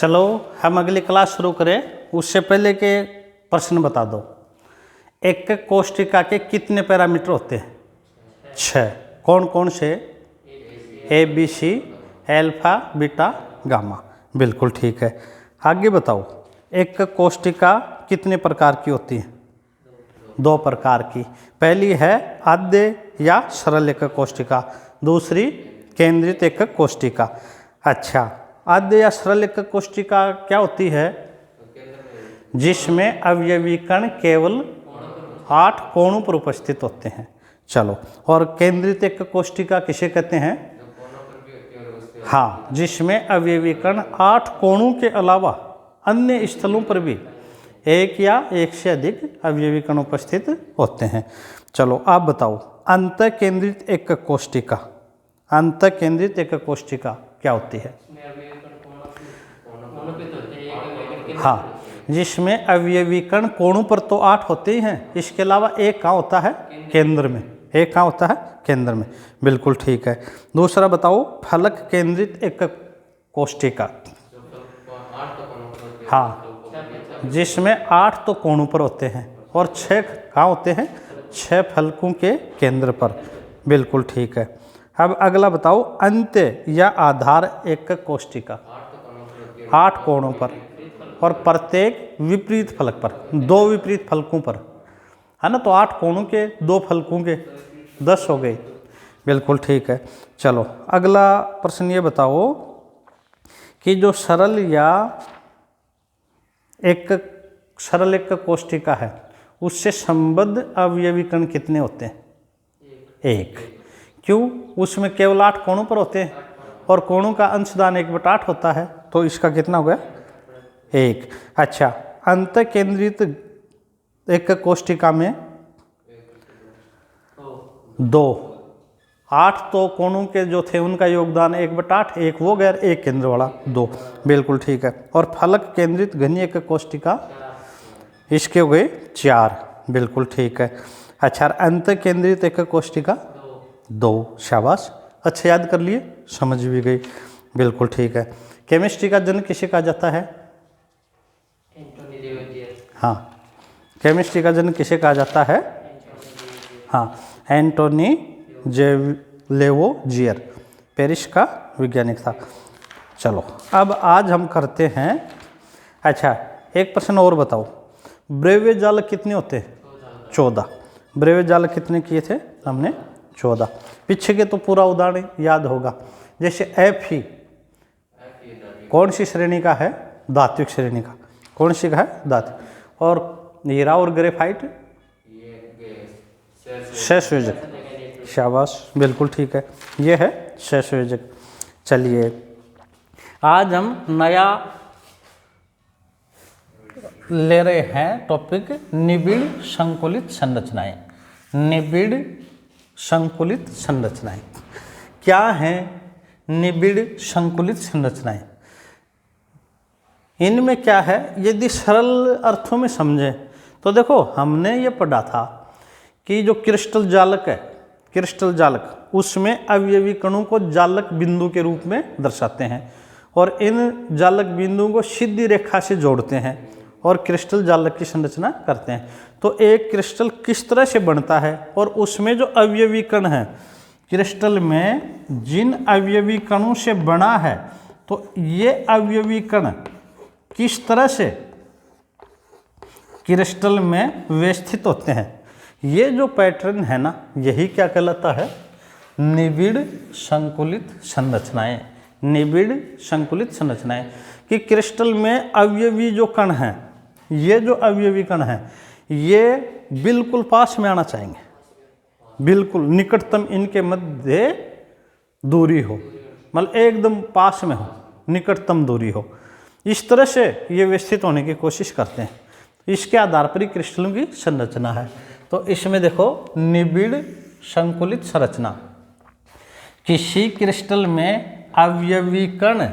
चलो हम अगली क्लास शुरू करें, उससे पहले के प्रश्न बता दो। एक कोष्टिका के कितने पैरामीटर होते हैं? 6। कौन कौन से? A B C, alpha beta gamma. बिल्कुल ठीक है। आगे बताओ, एक कोष्टिका कितने प्रकार की होती है? 2 प्रकार की। पहली है आद्य या सरल एकक कोष्टिका, दूसरी केंद्रित एकक कोष्टिका। अच्छा, आद्य या सरल एकक कोष्टिका क्या होती है? जिसमें अवयवी कण केवल 8 कोणों पर उपस्थित होते हैं। चलो, और केंद्रित एकक कोष्टिका किसे कहते हैं? हाँ, जिसमें अवयवी कण 8 कोणों के अलावा अन्य स्थलों पर भी एक या एक से अधिक अवयवी कण उपस्थित होते हैं। चलो आप बताओ, अंतः केंद्रित एकक कोष्टिका, अंतः केंद्रित एकक कोष्टिका क्या होती है? हाँ, जिसमें अवयवी कण कोणों पर तो 8 होते ही हैं, इसके अलावा एक कहाँ होता है? केंद्र में। एक कहाँ होता है? केंद्र में। बिल्कुल ठीक है। दूसरा बताओ, फलक केंद्रित एकक कोष्टिका। हाँ, जिसमें 8 तो कोणों पर होते हैं और 6 कहाँ होते हैं? 6 फलकों के केंद्र पर। बिल्कुल ठीक है। अब अगला बताओ, अंत्य या आधार एकक कोष्टिका। 8 कोणों पर और प्रत्येक विपरीत फलक पर, 2 विपरीत फलकों पर, है ना? तो 8 कोणों के 2 फलकों के 10 हो गए। बिल्कुल ठीक है। चलो अगला प्रश्न ये बताओ कि जो सरल एकक कोष्टिका है, उससे संबद्ध अवयवी कण कितने होते हैं? 1। क्यों? उसमें केवल 8 कोणों पर होते हैं और कोणों का अंशदान 1/8 होता है, तो इसका कितना हो गया? 1। अच्छा, अंतः केंद्रित एकक कोष्टिका में 2, 8 तो कोणों के जो थे उनका योगदान 1/8, 1 वो गैर, 1 केंद्र वाला 2। बिल्कुल ठीक है। और फलक केंद्रित घनीय एकक कोष्टिका, इसके हो गए 4। बिल्कुल ठीक है। अच्छा, अंतः केंद्रित एकक कोष्टिका 2। शाबाश, अच्छा याद कर लिए, समझ भी गई। बिल्कुल ठीक है। केमिस्ट्री का जनक किसे कहा जाता है? हाँ, केमिस्ट्री का जनक किसे कहा जाता है? हाँ, एंटोनी लेवोजियर, पेरिस का वैज्ञानिक था। चलो अब आज हम करते हैं, अच्छा एक प्रश्न और बताओ, ब्रेवे जाल कितने होते हैं? 14। ब्रेवे जाल कितने किए थे हमने? 14। पीछे के तो पूरा उदाहरण याद होगा। जैसे Fe कौन सी श्रेणी का है? धात्विक श्रेणी का। कौन सी का है? धात्विक। और हीरा और ग्रेफाइट सहसंयोजक। शाबाश, बिल्कुल ठीक है, ये है सहसंयोजक। चलिए आज हम नया ले रहे हैं टॉपिक, निबिड़ संकुलित संरचनाएं। निबिड़ संकुलित संरचनाएं क्या हैं? निबिड़ संकुलित संरचनाएं, इनमें क्या है, यदि सरल अर्थों में समझें तो देखो, हमने ये पढ़ा था कि जो क्रिस्टल जालक है, क्रिस्टल जालक, उसमें अवयवी कणों को जालक बिंदु के रूप में दर्शाते हैं और इन जालक बिंदुओं को सीधी रेखा से जोड़ते हैं और क्रिस्टल जालक की संरचना करते हैं। तो एक क्रिस्टल किस तरह से बनता है और उसमें जो अवयवी कण है, क्रिस्टल में जिन अवयवी कणों से बना है, तो ये अवयवी कण किस तरह से क्रिस्टल में व्यवस्थित होते हैं, ये जो पैटर्न है ना, यही क्या कहलाता है? निबिड़ संकुलित संरचनाएं। निबिड़ संकुलित संरचनाएं कि क्रिस्टल में अवयवी जो कण हैं, ये जो अवयवी कण हैं, ये बिल्कुल पास में आना चाहेंगे, बिल्कुल निकटतम इनके मध्य दूरी हो, मतलब एकदम पास में हो, निकटतम दूरी हो, इस तरह से ये व्यवस्थित होने की कोशिश करते हैं। इसके आधार पर ही क्रिस्टलों की संरचना है। तो इसमें देखो, निबिड़ संकुलित संरचना, किसी क्रिस्टल में अवयवी कण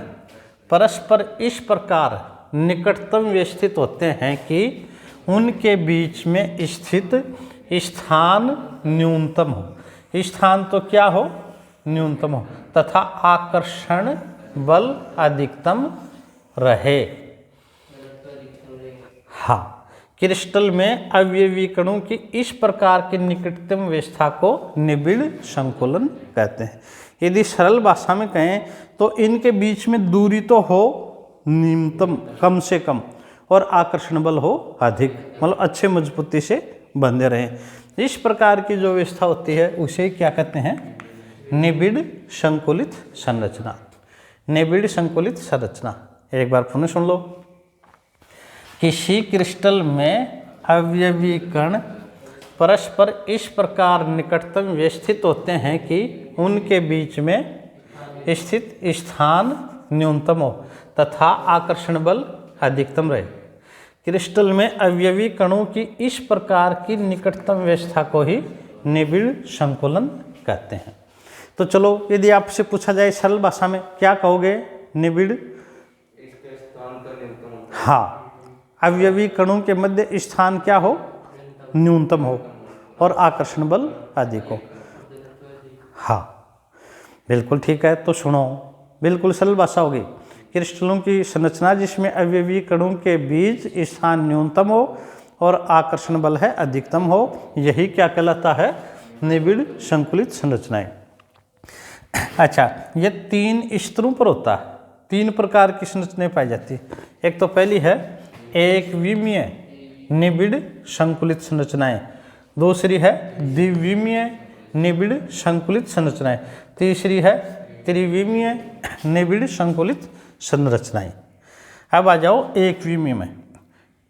परस्पर इस प्रकार निकटतम व्यवस्थित होते हैं कि उनके बीच में स्थित स्थान न्यूनतम हो। स्थान तो क्या हो? न्यूनतम हो, तथा आकर्षण बल अधिकतम रहे। हाँ, क्रिस्टल में अवयवी कणों की इस प्रकार की निकटतम व्यवस्था को निबिड़ संकुलन कहते हैं। यदि सरल भाषा में कहें तो इनके बीच में दूरी तो हो न्यूनतम, कम से कम, और आकर्षण बल हो अधिक, मतलब अच्छे मजबूती से बंधे रहें। इस प्रकार की जो व्यवस्था होती है उसे क्या कहते हैं? निबिड़ संकुलित संरचना। निबिड़ संकुलित संरचना। एक बार पुनः सुन लो। किसी क्रिस्टल में अवयवी कण परस्पर इस प्रकार निकटतम व्यवस्थित होते हैं कि उनके बीच में स्थित स्थान न्यूनतम हो तथा आकर्षण बल अधिकतम रहे। क्रिस्टल में अवयवी कणों की इस प्रकार की निकटतम व्यवस्था को ही निबिड़ संकुलन कहते हैं। तो चलो, यदि आपसे पूछा जाए सरल भाषा में, क्या कहोगे? निबिड़, हाँ, अवयवी कणों के मध्य स्थान क्या हो? न्यूनतम हो और आकर्षण बल अधिक हो। हाँ, बिल्कुल ठीक है। तो सुनो, बिल्कुल सरल भाषा होगी। क्रिस्टलों की संरचना जिसमें अवयवी कणों के बीच स्थान न्यूनतम हो और आकर्षण बल है अधिकतम हो, यही क्या कहलाता है? निबिड़ संकुलित संरचनाएं। अच्छा, ये 3 स्तरों पर होता है। 3 प्रकार की संरचनाएं पाई जाती है। एक तो पहली है एक विमीय निबिड़ संकुलित संरचनाएं, दूसरी है द्विविमीय निबिड़ संकुलित संरचनाएं, तीसरी है त्रिविमीय निबिड़ संकुलित संरचनाएं। अब आ जाओ एक विमीय में।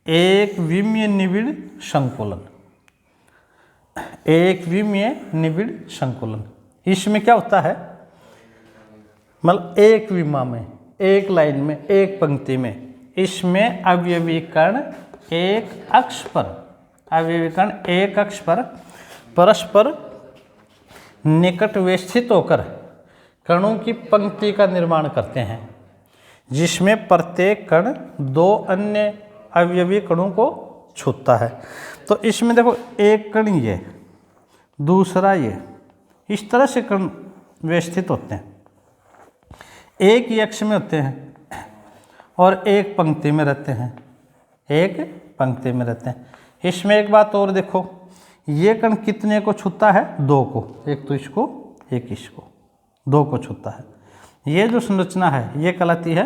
एक विमीय निबिड़ संकुलन। एक विमीय निबिड़ संकुलन, इसमें क्या होता है? मतलब एक विमा में, एक लाइन में, एक पंक्ति में, इसमें अवयवी कण एक अक्ष पर, अवयवी कण एक अक्ष पर परस्पर निकट व्यवस्थित होकर कणों की पंक्ति का निर्माण करते हैं, जिसमें प्रत्येक कण 2 अन्य अवयवी कणों को छूता है। तो इसमें देखो, एक कण ये, दूसरा ये, इस तरह से कण व्यवस्थित होते हैं। एक ही अक्ष में होते हैं और एक पंक्ति में रहते हैं, एक पंक्ति में रहते हैं। इसमें एक बात और देखो, ये कण कितने को छूता है? 2 को। एक तो इसको, एक इसको, 2 को छूता है। ये जो संरचना है ये कहलाती है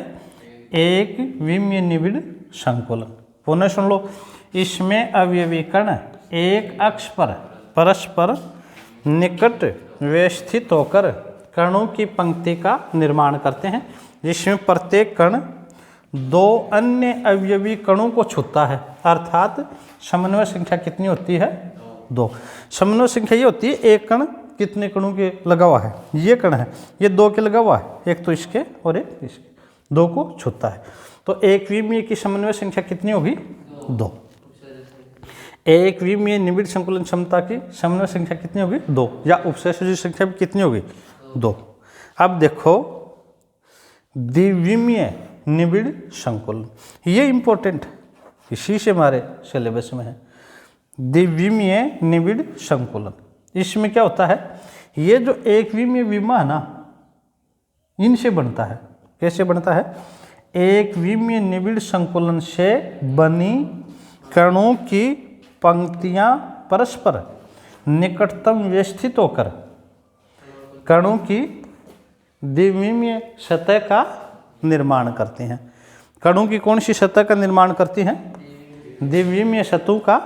एक विमीय निबिड़ संकुलन। पुनः सुन लो। इसमें अवयवी कण एक अक्ष पर परस्पर निकट व्यवस्थित होकर कणों की पंक्ति का निर्माण करते हैं, जिसमें प्रत्येक कण 2 अन्य अवयवी कणों को छूता है। अर्थात समन्वय संख्या कितनी होती है? 2। समन्वय संख्या ये होती है एक कण कितने कणों के लगा हुआ है? ये कण है, ये 2 के लगा हुआ है, एक तो इसके और एक इसके, 2 को छूता है। तो एक विमीय की समन्वय संख्या कितनी होगी? 2। एक विमीय निबिड़ संकुलन क्षमता की समन्वय संख्या कितनी होगी? 2। या उपसंयोजी संख्या भी कितनी होगी? 2। अब देखो द्विविमीय निबिड़ संकुलन, ये इंपॉर्टेंट, इसी से हमारे सिलेबस में है। द्विविमीय निबिड़ संकुलन, इसमें क्या होता है? ये जो एक विमीय विमा है ना, इनसे बनता है। कैसे बनता है? एक विमीय निबिड़ संकुलन से बनी कणों की पंक्तियां परस्पर निकटतम व्यवस्थित होकर कणों की द्विविमीय सतह का निर्माण करते हैं। कणों की कौन सी सतह का निर्माण करती हैं? द्विविमीय सतहों का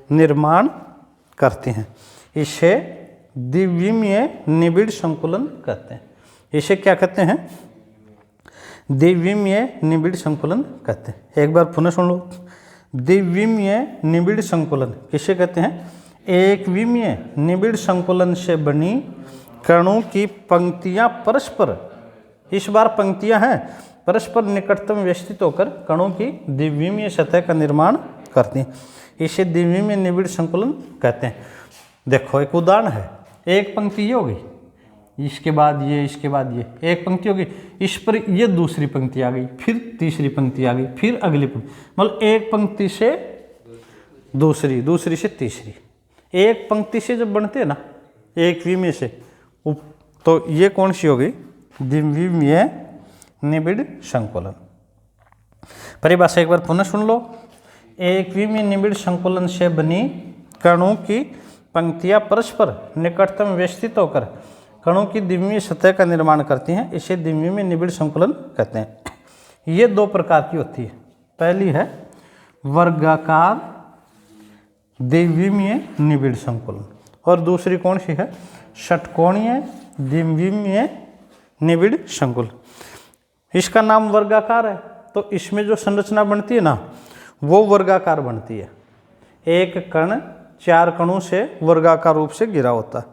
निर्माण करते हैं। इसे द्विविमीय निबिड़ संकुलन कहते हैं। इसे क्या कहते हैं? द्विविमीय निबिड़ संकुलन कहते हैं। एक बार पुनः सुन लो। द्विविमीय निबिड़ संकुलन किसे कहते हैं? एक विमीय निबिड़ संकुलन से बनी कणों की पंक्तियां परस्पर, इस बार पंक्तियां हैं, परस्पर निकटतम व्यवस्थित होकर कणों की द्विविमीय सतह का निर्माण करती हैं। इसे द्विविमीय निबिड़ संकुलन कहते हैं। देखो एक उदाहरण है, एक पंक्ति ये होगी, इसके बाद ये, इसके बाद ये, एक पंक्ति होगी, इस पर ये दूसरी पंक्ति आ गई, फिर तीसरी पंक्ति आ गई, फिर अगली पंक्ति, मतलब एक पंक्ति से दूसरी, दूसरी से तीसरी। एक पंक्ति से जब बनते हैं ना एक विमीय से, तो ये कौन सी होगी? द्विविमीय निबिड़ संकुलन। परिभाषा एक बार पुनः सुन लो। एक विमीय निबिड़ संकुलन से बनी कणों की पंक्तियां परस्पर निकटतम व्यवस्थित होकर कणों की द्विमीय सतह का निर्माण करती हैं, इसे द्विमीय निबिड़ संकुलन कहते हैं। ये दो प्रकार की होती है। पहली है वर्गाकार द्विमीय निबिड़ संकुलन और दूसरी कौन सी है? षटकोणीय द्विमीय निबिड़ संकुलन। इसका नाम वर्गाकार है तो इसमें जो संरचना बनती है ना वो वर्गाकार बनती है। एक कण 4 कणों से वर्गाकार रूप से घिरा होता है।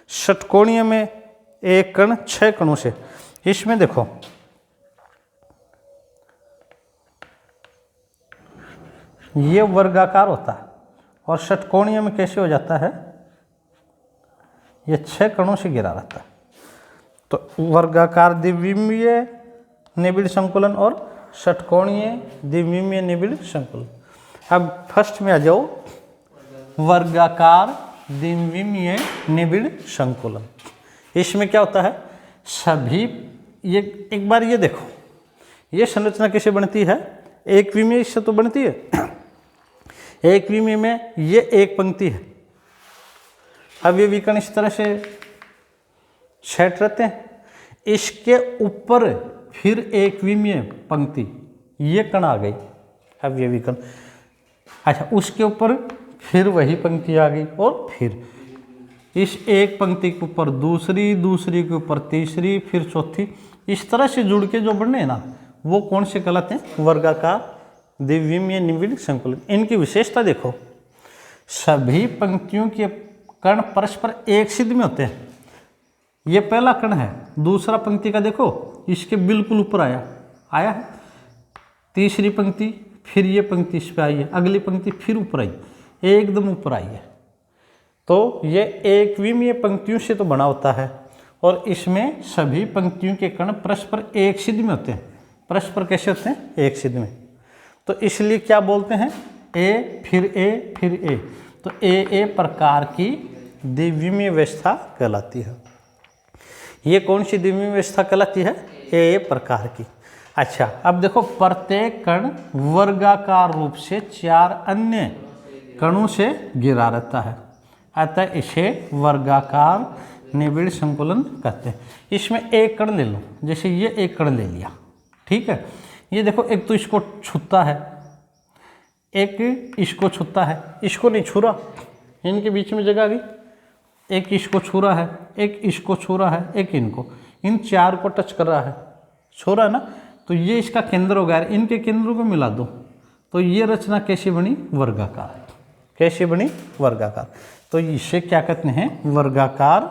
षटकोणीय में एक कण 6 कणों से। इसमें देखो ये वर्गाकार होता है और षटकोणीय में कैसे हो जाता है? ये 6 कणों से घिरा रहता है। तो वर्गाकार द्विमीय निबिड़ संकुलन और षटकोणीय द्विमीय निबिड़ संकुलन। अब फर्स्ट में आ जाओ, वर्गाकार द्विमीय निबिड़ संकुलन। इसमें क्या होता है? सभी ये एक बार ये देखो, ये संरचना कैसे बनती है? एक विमीय से तो बनती है। एक विमीय में ये एक पंक्ति है। अब ये विकर्ण इस तरह से सेट रहते हैं। इसके ऊपर फिर एक विमीय पंक्ति, ये कण आ गई। अब ये विकर्ण, अच्छा उसके ऊपर फिर वही पंक्ति आ गई और फिर इस एक पंक्ति के ऊपर दूसरी, दूसरी के ऊपर तीसरी, फिर चौथी, इस तरह से जुड़ के जो बने ना वो कौन से कहलाते हैं? वर्गाकार द्विमीय निबिड़ संकुलन। इनकी विशेषता देखो, सभी पंक्तियों के कण परस्पर एक सिद्ध में होते हैं। ये पहला कण है, दूसरा पंक्ति का देखो इसके बिल्कुल ऊपर आया है। तीसरी पंक्ति, फिर ये पंक्ति इस पे आई है, अगली पंक्ति फिर ऊपर आई, एकदम ऊपर आई है। तो ये एक विमीय पंक्तियों से तो बना होता है और इसमें सभी पंक्तियों के कण परस्पर एक सिद्ध में होते हैं। परस्पर कैसे होते हैं? एक सिद्ध में। तो इसलिए क्या बोलते हैं? ए फिर ए फिर ए। तो ए प्रकार की द्विमीय व्यवस्था कहलाती है। ये कौन सी द्विमीय व्यवस्था कहलाती है? ए प्रकार की। अच्छा अब देखो, प्रत्येक कण वर्गाकार रूप से 4 अन्य कणों से घिरा रहता है, अतः इसे वर्गाकार निबिड़ संकुलन कहते हैं। इसमें एक कण ले लो, जैसे ये एक कण ले लिया, ठीक है। ये देखो, एक तो इसको छूता है, एक इसको छूता है, इसको नहीं छू रहा, इनके बीच में जगह आ गई। एक इसको छू रहा है, एक इसको छू रहा है, एक इनको, इन 4 को टच कर रहा है, छू रहा है ना। तो ये इसका केंद्र हो गया, इनके केंद्रों को मिला दो तो ये रचना कैसी बनी? वर्गाकार। कैसे बनी? वर्गाकार। तो इसे क्या कहते हैं? वर्गाकार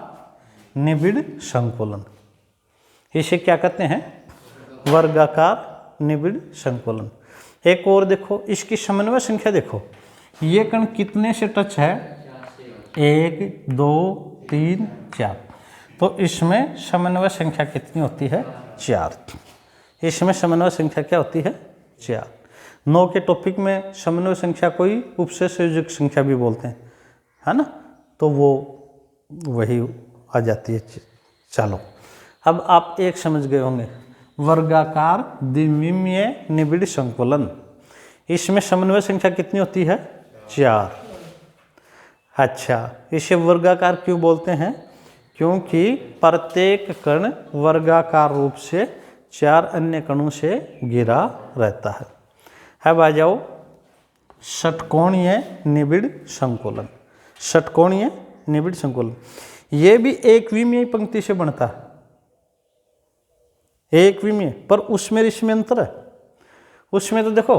निबिड़ संकुलन। इसे क्या कहते हैं? वर्गाकार निबिड़ संकुलन। एक और देखो, इसकी समन्वय संख्या देखो, ये कण कितने से टच है? 1 2 3 4। तो इसमें समन्वय संख्या कितनी होती है? 4। इसमें समन्वय संख्या क्या होती है? 4। 9 के टॉपिक में समन्वय संख्या कोई उपसे संयोजक संख्या भी बोलते हैं, है ना, तो वो वही आ जाती है। चलो अब आप एक समझ गए होंगे, वर्गाकार द्विमीय निबिड़ संकुलन। इसमें समन्वय संख्या कितनी होती है? 4। अच्छा, इसे वर्गाकार क्यों बोलते हैं? क्योंकि प्रत्येक कण वर्गाकार रूप से 4 अन्य कणों से घिरा रहता है। अब आ जाओ षटकोणीय निबिड़ संकुलन। षटकोणीय निबिड़ संकुलन ये भी एक विमीय पंक्ति से बनता है, एक विमीय, पर उसमें इसमें अंतर है। उसमें तो देखो,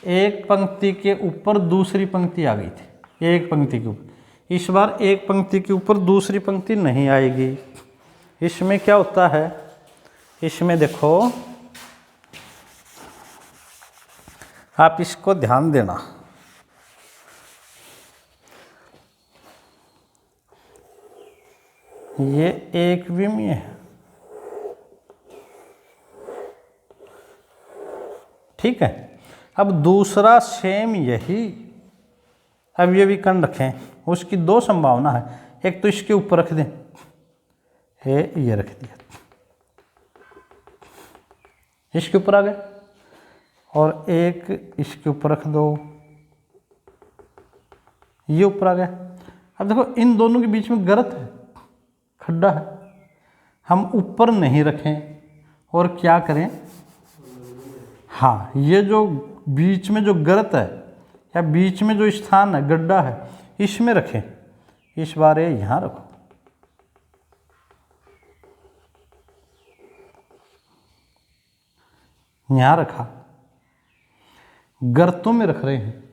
एक पंक्ति के ऊपर दूसरी पंक्ति आ गई थी, एक पंक्ति के ऊपर। इस बार एक पंक्ति के ऊपर दूसरी पंक्ति नहीं आएगी। इसमें क्या होता है? इसमें देखो, आप इसको ध्यान देना, ये एक विमीय है, ठीक है। अब दूसरा सेम यही, अब ये भी कण रखें, उसकी 2 संभावना है। एक तो इसके ऊपर रख दें, ये रख दिया, इसके ऊपर आ गए, और एक इसके ऊपर रख दो, ये ऊपर आ गया। अब देखो इन दोनों के बीच में गर्त है, खड्डा है, हम ऊपर नहीं रखें और क्या करें, हाँ ये जो बीच में जो गर्त है या बीच में जो स्थान है, गड्ढा है, इसमें रखें। इस बार ये यहाँ रखो, यहाँ रखा, गर्तों में रख रहे हैं।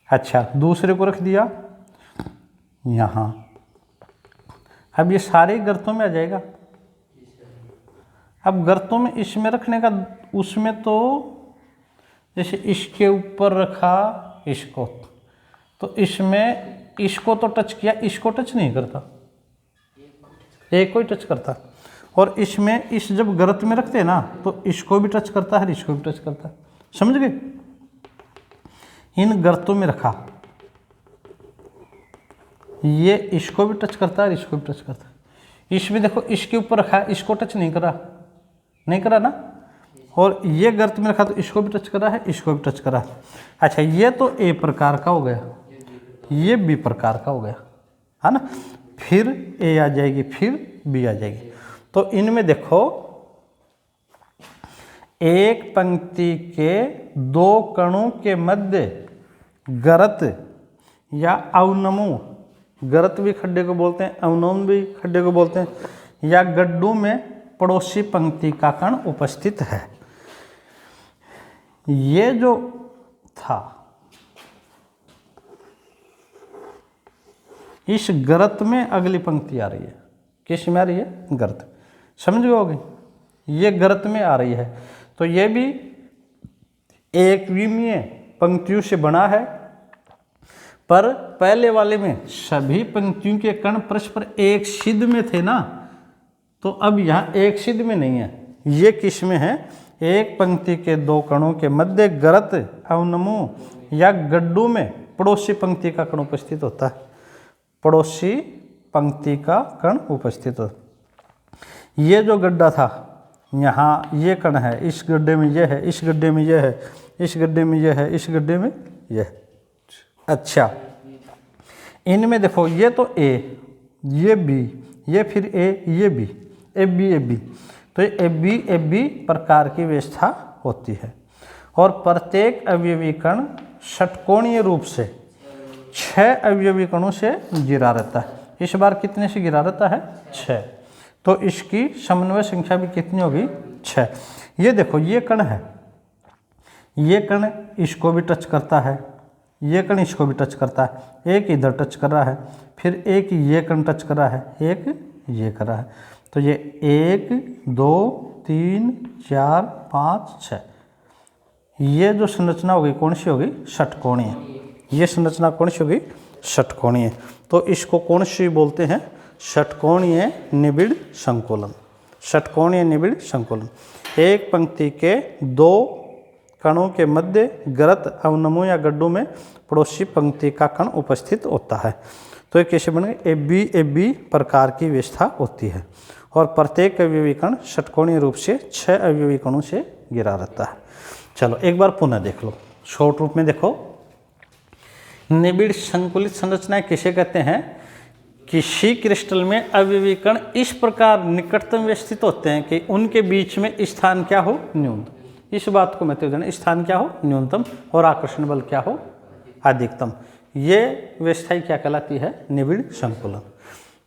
अच्छा, दूसरे को रख दिया यहाँ, अब ये सारे गर्तों में आ जाएगा। अब गर्तों में इसमें रखने का, उसमें तो जैसे इसके ऊपर रखा इसको, तो इसमें इसको तो टच किया, इसको टच नहीं करता, एक को ही टच करता। और इसमें इस जब गर्त में रखते हैं ना, तो इसको भी टच करता है, इसको भी टच करता है, समझ गए। इन गर्तों में रखा, ये इसको भी टच करता है, इसको भी टच करता है। इसमें देखो इसके ऊपर रखा, इसको टच नहीं करा, नहीं करा ना। और ये गर्त में रखा तो इसको भी टच करा है, इसको भी टच करा है। अच्छा, ये तो ए प्रकार का हो गया, ये बी प्रकार का हो गया, है ना। फिर ए आ जाएगी, फिर बी आ जाएगी। तो इनमें देखो एक पंक्ति के दो कणों के मध्य गर्त या अवनमो, गर्त भी खड्डे को बोलते हैं, अवनम भी खड्डे को बोलते हैं, या गड्ढों में पड़ोसी पंक्ति का कण उपस्थित है। ये जो था, इस गर्त में अगली पंक्ति आ रही है, किस में आ रही है, गर्त, समझ गए। ये गर्त में आ रही है, तो ये भी एकविमीय पंक्तियों से बना है, पर पहले वाले में सभी पंक्तियों के कण परस्पर एक सिद्ध में थे ना, तो अब यहाँ एक सिद्ध में नहीं है। ये किस में है, एक पंक्ति के दो कणों के मध्य गर्त, अवनमो या गड्ढों में पड़ोसी पंक्ति का कण उपस्थित होता है, पड़ोसी पंक्ति का कण उपस्थित होता है। ये जो गड्ढा था, यहाँ ये कण है, इस गड्ढे में ये है, इस गड्ढे में ये है, इस गड्ढे में ये है, इस गड्ढे में ये है। अच्छा, इनमें देखो ये तो ए, ये बी, ये फिर ए, ये B, A B, A B, तो ये ए बी प्रकार की व्यवस्था होती है। और प्रत्येक अवयवी कण षटकोणीय रूप से 6 अवयवी कणों से घिरा रहता है। इस बार कितने से घिरा रहता है, 6, तो इसकी समन्वय संख्या भी कितनी होगी, 6। ये देखो ये कण है, ये कण इसको भी टच करता है, ये कण इसको भी टच करता है, एक इधर टच कर रहा है, फिर एक ये कण टच कर रहा है, एक ये कर रहा है। तो ये 1 2 3 4 5 6, ये जो संरचना होगी कौन सी होगी, षटकोणीय। ये संरचना कौन सी होगी, षटकोणीय। तो इसको कौन सी बोलते हैं, षटकोणीय निबिड़ संकुलन। षटकोणीय निबिड़ संकुलन, एक पंक्ति के दो कणों के मध्य गर्त, अवनमों या गड्ढों में पड़ोसी पंक्ति का कण उपस्थित होता है। तो ये कैसे बनेगा, ए बी प्रकार की व्यवस्था होती है, और प्रत्येक अवयवी कण षटकोणीय रूप से 6 अवयवी कणों से घिरा रहता है। चलो एक बार पुनः देख लो, शॉर्ट रूप में देखो। निबिड़ संकुलित संरचनाएं किसे कहते हैं, किसी क्रिस्टल में अवयवी कण इस प्रकार निकटतम व्यवस्थित होते हैं कि उनके बीच में स्थान क्या हो, न्यूनतम। इस बात को महत्व देना, स्थान क्या हो, न्यूनतम, और आकर्षण बल क्या हो, अधिकतम। ये व्यवस्था क्या कहलाती है, निबिड़ संकुलन।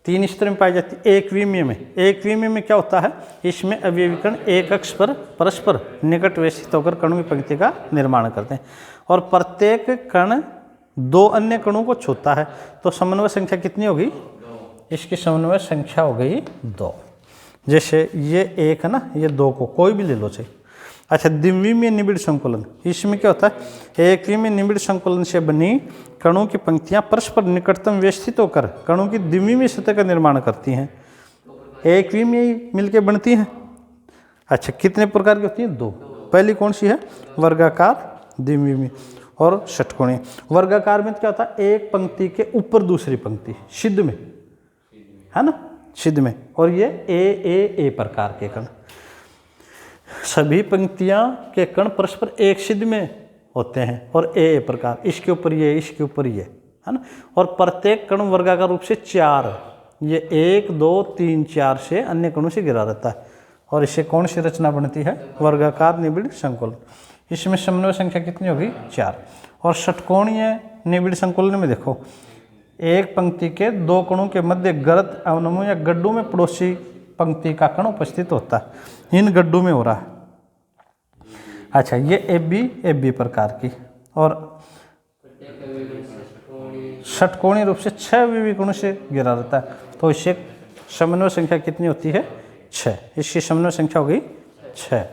3 स्तर में पाई जाती है। एकविमीय में क्या होता है, इसमें अवयवी कण एक अक्ष पर परस्पर निकट व्यवस्थित होकर कणों की पंक्ति का निर्माण करते हैं, और प्रत्येक कण 2 अन्य कणों को छूता है। तो समन्वय संख्या कितनी होगी, इसकी समन्वय संख्या हो गई 2। जैसे ये 1 है ना, ये 2 को कोई भी ले लो चाहिए। अच्छा, द्विविमीय निबिड़ संकुलन, इसमें क्या होता है, एकविमीय निबिड़ संकुलन से बनी कणों की पंक्तियां परस्पर निकटतम व्यवस्थित होकर कणों की द्विविमीय सतह का निर्माण करती हैं। एकविमीय मिलकर बनती हैं। अच्छा, कितने प्रकार की होती हैं, 2। पहली कौन सी है, वर्गाकार द्विविमीय और षटकोणीय। वर्गाकार में क्या होता है, एक पंक्ति के ऊपर दूसरी पंक्ति, सिद्ध में, है ना, सिद्ध में, और ये ए प्रकार के कण। सभी पंक्तियां के कण परस्पर एक सिद्ध में होते हैं और ए प्रकार, इसके ऊपर ये, इसके ऊपर ये, है ना। और प्रत्येक कण वर्गाकार रूप से 4, ये 1 2 3 4 से अन्य कणों से घिरा रहता है और इससे कौन सी रचना बनती है? वर्गाकार निबिड़ संकुलन। इसमें समन्वय संख्या कितनी होगी? 4। और षटकोणीय निबिड़ संकुलन में देखो, एक पंक्ति के 2 कणों के मध्य गर्त अवनमों या गड्ढों में पड़ोसी पंक्ति का कण उपस्थित होता है, इन गड्ढों में हो रहा है। अच्छा, ये ए बी प्रकार की, और षटकोणीय रूप से 6 विविध कणों से घिरा रहता है, तो इससे समन्वय संख्या कितनी होती है? 6। इसकी समन्वय संख्या हो गई 6।